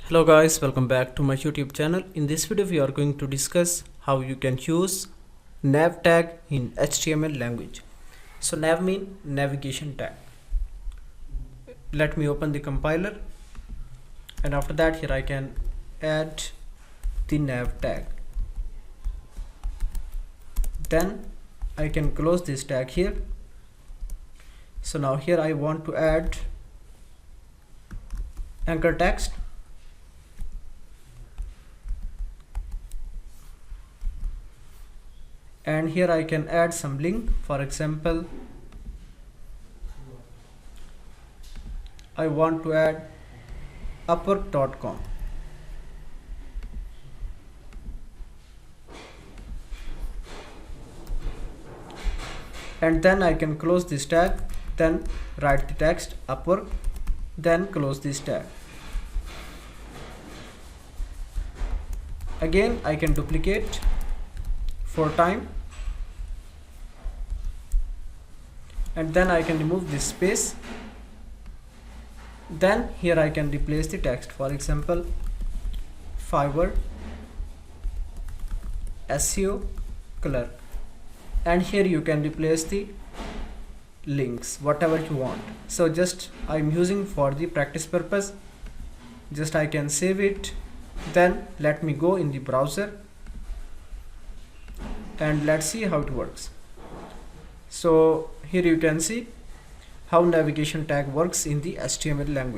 Hello guys, welcome back to my YouTube channel. In this video we are going to discuss how you can use nav tag in HTML language. So nav mean navigation tag. Let me open the compiler, and after that here I can add the nav tag. Then I can close this tag here. So now here I want to add anchor text. And here I can add some link. For example, I want to add upwork.com. And then I can close this tag, then write the text Upwork, then close this tag. Again I can duplicate 4 times, and then I can remove this space. Then here I can replace the text. For example, Fiverr SEO clerk, and here you can replace the links whatever you want. So just I'm using for the practice purpose. Just I can save it. Then let me go in the browser and let's see how it works. So here you can see how navigation tag works in the HTML language.